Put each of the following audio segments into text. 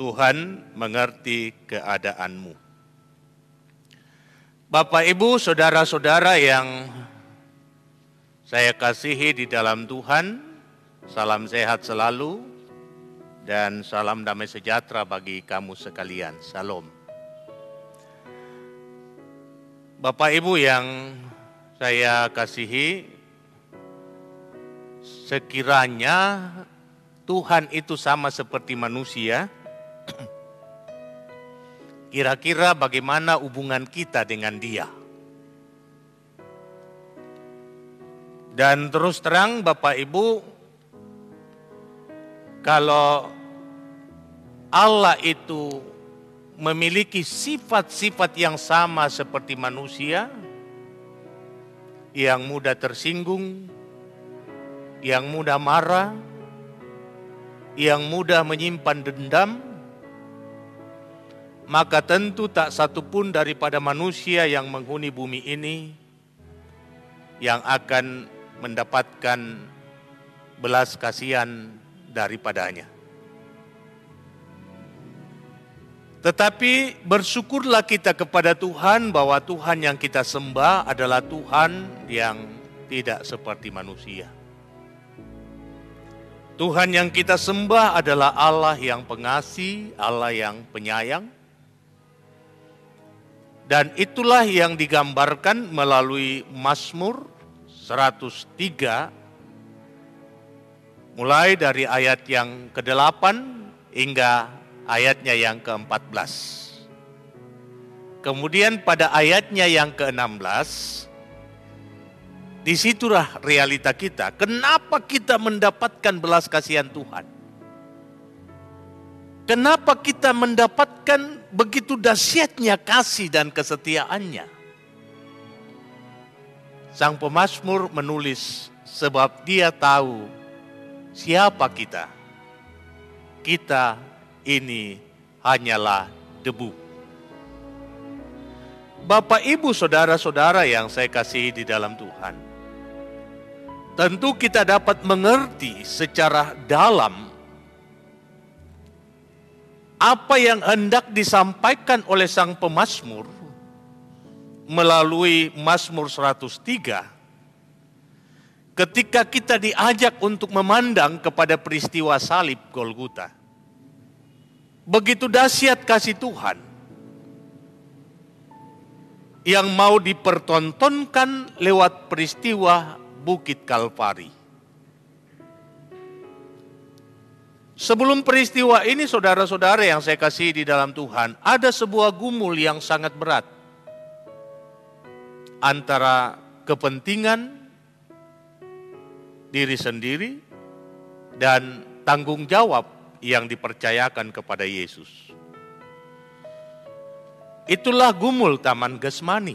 Tuhan mengerti keadaanmu. Bapak, Ibu, saudara-saudara yang saya kasihi di dalam Tuhan, salam sehat selalu dan salam damai sejahtera bagi kamu sekalian. Salam. Bapak, Ibu yang saya kasihi, sekiranya Tuhan itu sama seperti manusia, kira-kira bagaimana hubungan kita dengan Dia? Dan terus terang Bapak Ibu, kalau Allah itu memiliki sifat-sifat yang sama seperti manusia, yang mudah tersinggung, yang mudah marah, yang mudah menyimpan dendam, maka tentu tak satu pun daripada manusia yang menghuni bumi ini yang akan mendapatkan belas kasihan daripadanya. Tetapi bersyukurlah kita kepada Tuhan bahwa Tuhan yang kita sembah adalah Tuhan yang tidak seperti manusia. Tuhan yang kita sembah adalah Allah yang pengasih, Allah yang penyayang. Dan itulah yang digambarkan melalui Mazmur 103, mulai dari ayat yang ke-8 hingga ayatnya yang ke-14. Kemudian pada ayatnya yang ke-16, disitulah realita kita. Kenapa kita mendapatkan belas kasihan Tuhan? Kenapa kita mendapatkan begitu dahsyatnya kasih dan kesetiaannya? Sang pemazmur menulis, sebab Dia tahu siapa kita. Kita ini hanyalah debu. Bapak, Ibu, saudara-saudara yang saya kasihi di dalam Tuhan, tentu kita dapat mengerti secara dalam apa yang hendak disampaikan oleh sang pemazmur melalui Mazmur 103 ketika kita diajak untuk memandang kepada peristiwa salib Golgota. Begitu dahsyat kasih Tuhan yang mau dipertontonkan lewat peristiwa Bukit Kalvari. Sebelum peristiwa ini, saudara-saudara yang saya kasih di dalam Tuhan, ada sebuah gumul yang sangat berat antara kepentingan diri sendiri dan tanggung jawab yang dipercayakan kepada Yesus. Itulah gumul Taman Getsemani.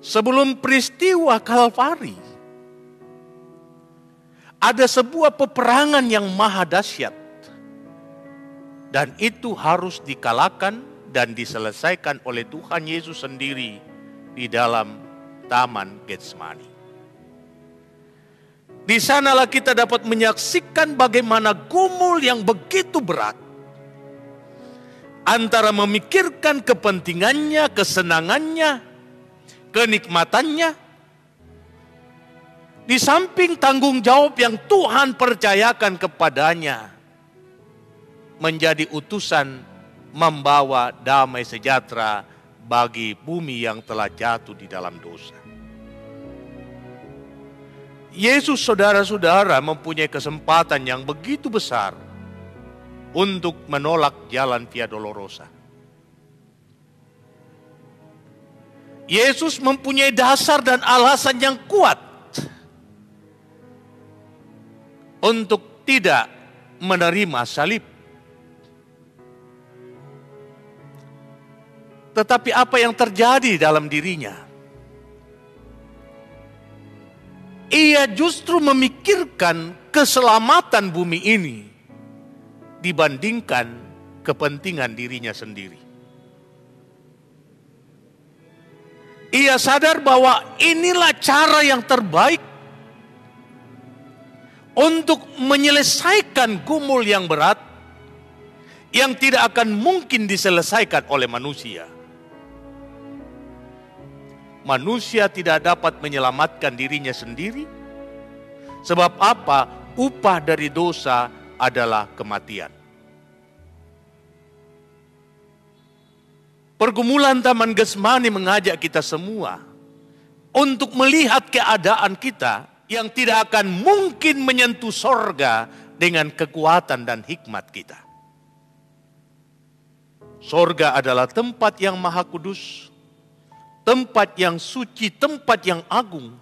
Sebelum peristiwa Kalvari, ada sebuah peperangan yang maha dahsyat. Dan itu harus dikalahkan dan diselesaikan oleh Tuhan Yesus sendiri di dalam Taman Getsemani. Di sanalah kita dapat menyaksikan bagaimana gumul yang begitu berat antara memikirkan kepentingannya, kesenangannya, kenikmatannya, di samping tanggung jawab yang Tuhan percayakan kepadanya menjadi utusan membawa damai sejahtera bagi bumi yang telah jatuh di dalam dosa. Yesus, saudara-saudara, mempunyai kesempatan yang begitu besar untuk menolak jalan Via Dolorosa. Yesus mempunyai dasar dan alasan yang kuat untuk tidak menerima salib. Tetapi apa yang terjadi dalam dirinya? Ia justru memikirkan keselamatan bumi ini dibandingkan kepentingan dirinya sendiri. Ia sadar bahwa inilah cara yang terbaik untuk menyelesaikan gumul yang berat yang tidak akan mungkin diselesaikan oleh manusia. Manusia tidak dapat menyelamatkan dirinya sendiri. Sebab apa? Upah dari dosa adalah kematian. Pergumulan Taman Getsemani mengajak kita semua untuk melihat keadaan kita yang tidak akan mungkin menyentuh sorga dengan kekuatan dan hikmat kita. Sorga adalah tempat yang maha kudus, tempat yang suci, tempat yang agung.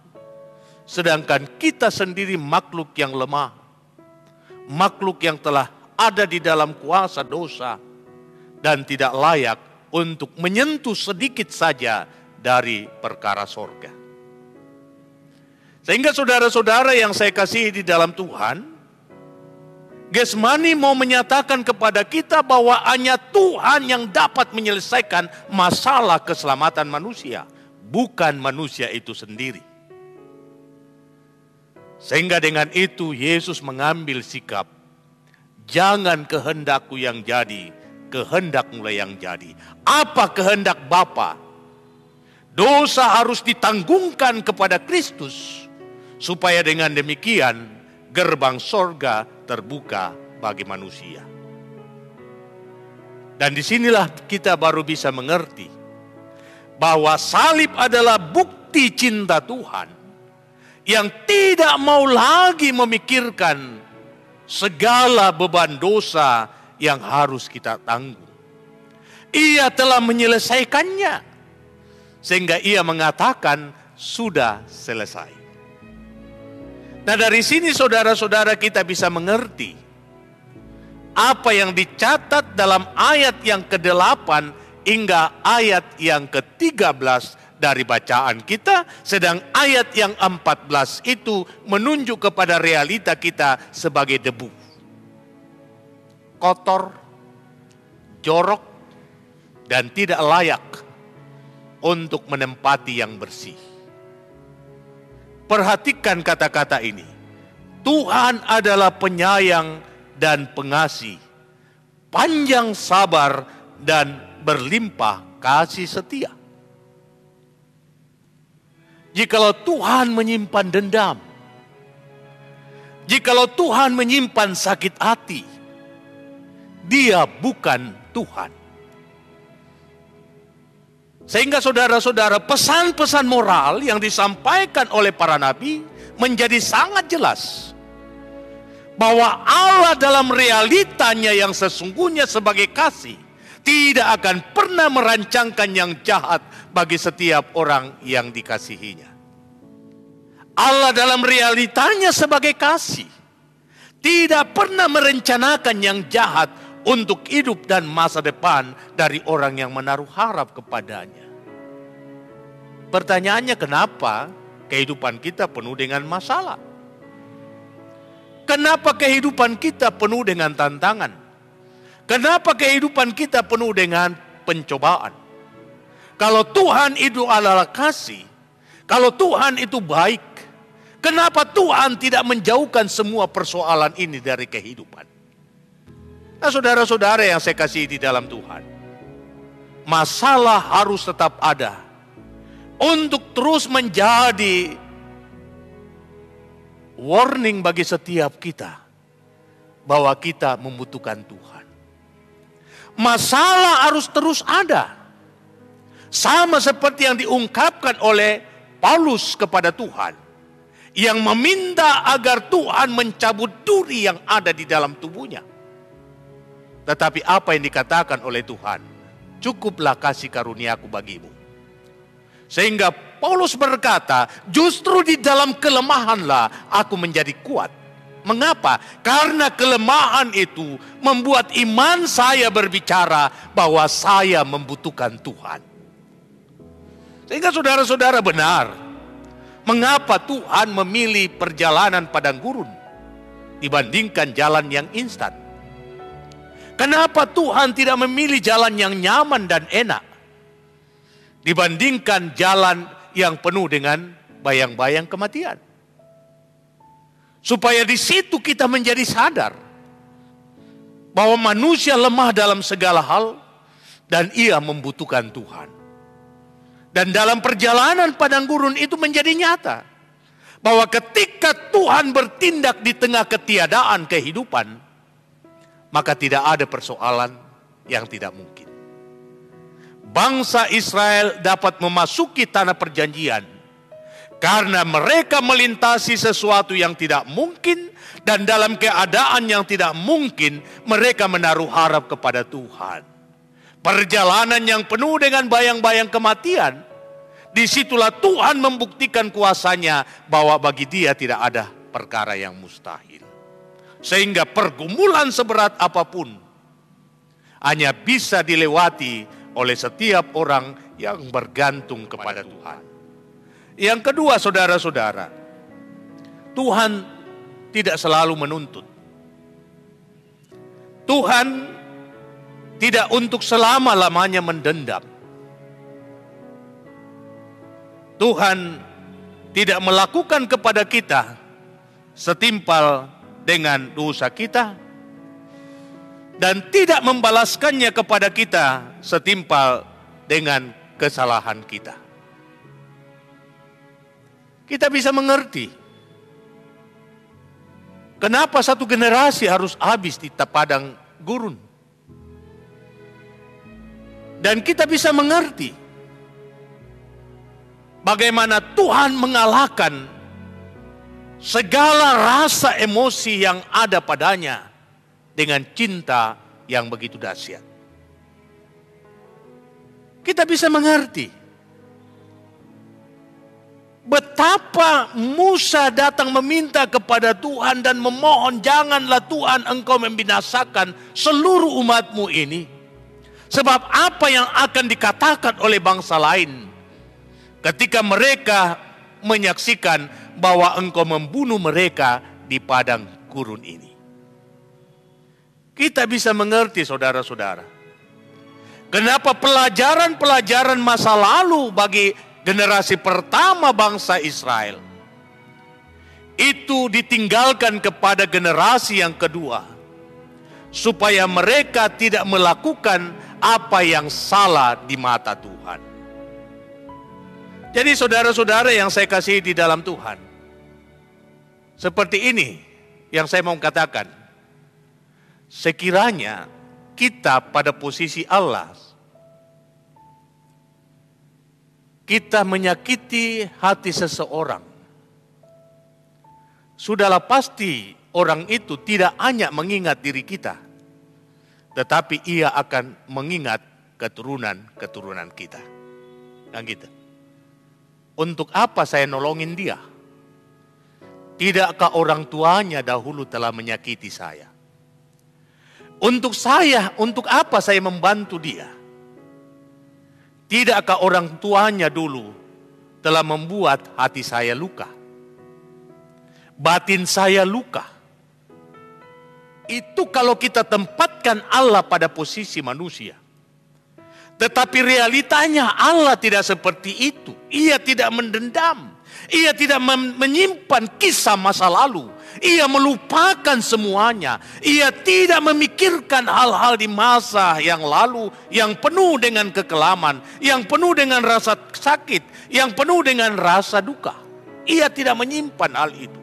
Sedangkan kita sendiri makhluk yang lemah, makhluk yang telah ada di dalam kuasa dosa dan tidak layak untuk menyentuh sedikit saja dari perkara sorga. Sehingga saudara-saudara yang saya kasihi di dalam Tuhan, Getsemani mau menyatakan kepada kita bahwa hanya Tuhan yang dapat menyelesaikan masalah keselamatan manusia, bukan manusia itu sendiri. Sehingga dengan itu Yesus mengambil sikap, jangan kehendakku yang jadi, kehendak-Mu yang jadi. Apa kehendak Bapa? Dosa harus ditanggungkan kepada Kristus, supaya dengan demikian gerbang sorga terbuka bagi manusia. Dan disinilah kita baru bisa mengerti bahwa salib adalah bukti cinta Tuhan yang tidak mau lagi memikirkan segala beban dosa yang harus kita tanggung. Ia telah menyelesaikannya, sehingga ia mengatakan sudah selesai. Nah, dari sini saudara-saudara kita bisa mengerti apa yang dicatat dalam ayat yang ke-8 hingga ayat yang ke-13 dari bacaan kita, sedang ayat yang 14 itu menunjuk kepada realita kita sebagai debu. Kotor, jorok, dan tidak layak untuk menempati yang bersih. Perhatikan kata-kata ini. Tuhan adalah penyayang dan pengasih, panjang sabar dan berlimpah kasih setia. Jikalau Tuhan menyimpan dendam, jikalau Tuhan menyimpan sakit hati, Dia bukan Tuhan. Sehingga saudara-saudara, pesan-pesan moral yang disampaikan oleh para nabi menjadi sangat jelas. Bahwa Allah dalam realitanya yang sesungguhnya sebagai kasih, tidak akan pernah merancangkan yang jahat bagi setiap orang yang dikasihinya. Allah dalam realitanya sebagai kasih, tidak pernah merencanakan yang jahat untuk hidup dan masa depan dari orang yang menaruh harap kepadanya. Pertanyaannya, kenapa kehidupan kita penuh dengan masalah? Kenapa kehidupan kita penuh dengan tantangan? Kenapa kehidupan kita penuh dengan pencobaan? Kalau Tuhan itu adalah kasih, kalau Tuhan itu baik, kenapa Tuhan tidak menjauhkan semua persoalan ini dari kehidupan? Nah, saudara-saudara yang saya kasih di dalam Tuhan, masalah harus tetap ada untuk terus menjadi warning bagi setiap kita bahwa kita membutuhkan Tuhan. Masalah harus terus ada, sama seperti yang diungkapkan oleh Paulus kepada Tuhan, yang meminta agar Tuhan mencabut duri yang ada di dalam tubuhnya. Tetapi apa yang dikatakan oleh Tuhan? Cukuplah kasih karuniaku bagimu. Sehingga Paulus berkata, justru di dalam kelemahanlah aku menjadi kuat. Mengapa? Karena kelemahan itu membuat iman saya berbicara bahwa saya membutuhkan Tuhan. Sehingga saudara-saudara benar, mengapa Tuhan memilih perjalanan padang gurun dibandingkan jalan yang instan? Kenapa Tuhan tidak memilih jalan yang nyaman dan enak dibandingkan jalan yang penuh dengan bayang-bayang kematian? Supaya di situ kita menjadi sadar bahwa manusia lemah dalam segala hal dan ia membutuhkan Tuhan. Dan dalam perjalanan padang gurun itu menjadi nyata bahwa ketika Tuhan bertindak di tengah ketiadaan kehidupan, maka tidak ada persoalan yang tidak mungkin. Bangsa Israel dapat memasuki tanah perjanjian karena mereka melintasi sesuatu yang tidak mungkin, dan dalam keadaan yang tidak mungkin mereka menaruh harap kepada Tuhan. Perjalanan yang penuh dengan bayang-bayang kematian, disitulah Tuhan membuktikan kuasanya bahwa bagi dia tidak ada perkara yang mustahil. Sehingga pergumulan seberat apapun hanya bisa dilewati oleh setiap orang yang bergantung kepada Tuhan. Yang kedua, saudara-saudara, Tuhan tidak selalu menuntut. Tuhan tidak untuk selama-lamanya mendendam. Tuhan tidak melakukan kepada kita setimpal dengan dosa kita, dan tidak membalaskannya kepada kita setimpal dengan kesalahan kita. Kita bisa mengerti kenapa satu generasi harus habis di padang gurun. Dan kita bisa mengerti bagaimana Tuhan mengalahkan segala rasa emosi yang ada padanya dengan cinta yang begitu dahsyat. Kita bisa mengerti betapa Musa datang meminta kepada Tuhan dan memohon, janganlah Tuhan engkau membinasakan seluruh umatmu ini. Sebab apa yang akan dikatakan oleh bangsa lain ketika mereka menyaksikan bahwa engkau membunuh mereka di padang gurun ini. Kita bisa mengerti, saudara-saudara, kenapa pelajaran-pelajaran masa lalu bagi generasi pertama bangsa Israel itu ditinggalkan kepada generasi yang kedua, supaya mereka tidak melakukan apa yang salah di mata Tuhan. Jadi saudara-saudara yang saya kasihi di dalam Tuhan, seperti ini yang saya mau katakan. Sekiranya kita pada posisi Allah, kita menyakiti hati seseorang, sudahlah pasti orang itu tidak hanya mengingat diri kita, tetapi ia akan mengingat keturunan-keturunan kita. Kan gitu. Untuk apa saya nolongin dia? Tidakkah orang tuanya dahulu telah menyakiti saya? Untuk apa saya membantu dia? Tidakkah orang tuanya dulu telah membuat hati saya luka? Batin saya luka. Itu kalau kita tempatkan Allah pada posisi manusia. Tetapi realitanya Allah tidak seperti itu. Ia tidak mendendam. Ia tidak menyimpan kisah masa lalu. Ia melupakan semuanya. Ia tidak memikirkan hal-hal di masa yang lalu yang penuh dengan kekelaman, yang penuh dengan rasa sakit, yang penuh dengan rasa duka. Ia tidak menyimpan hal itu.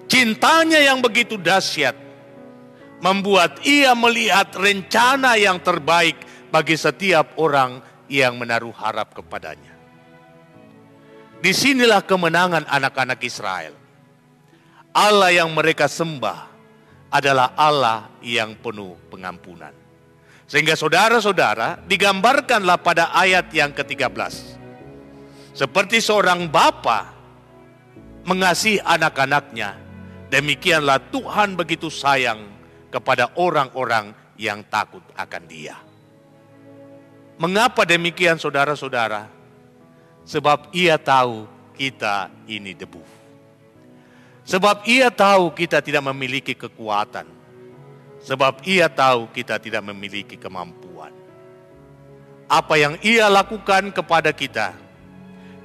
Cintanya yang begitu dahsyat membuat ia melihat rencana yang terbaik bagi setiap orang yang menaruh harap kepadanya. Disinilah kemenangan anak-anak Israel. Allah yang mereka sembah adalah Allah yang penuh pengampunan. Sehingga saudara-saudara digambarkanlah pada ayat yang ke-13. Seperti seorang bapa mengasihi anak-anaknya, demikianlah Tuhan begitu sayang kepada orang-orang yang takut akan Dia. Mengapa demikian, saudara-saudara? Sebab Ia tahu kita ini debu. Sebab Ia tahu kita tidak memiliki kekuatan. Sebab Ia tahu kita tidak memiliki kemampuan. Apa yang Ia lakukan kepada kita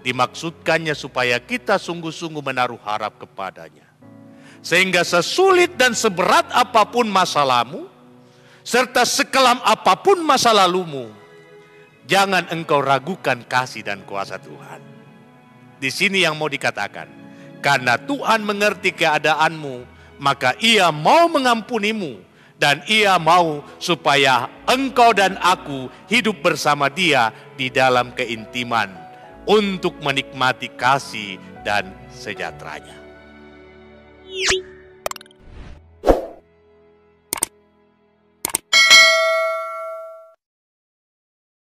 dimaksudkannya supaya kita sungguh-sungguh menaruh harap kepadanya. Sehingga sesulit dan seberat apapun masalahmu, serta sekelam apapun masa lalumu, jangan engkau ragukan kasih dan kuasa Tuhan. Di sini yang mau dikatakan, karena Tuhan mengerti keadaanmu, maka Ia mau mengampunimu, dan Ia mau supaya engkau dan aku hidup bersama Dia di dalam keintiman untuk menikmati kasih dan sejahteranya.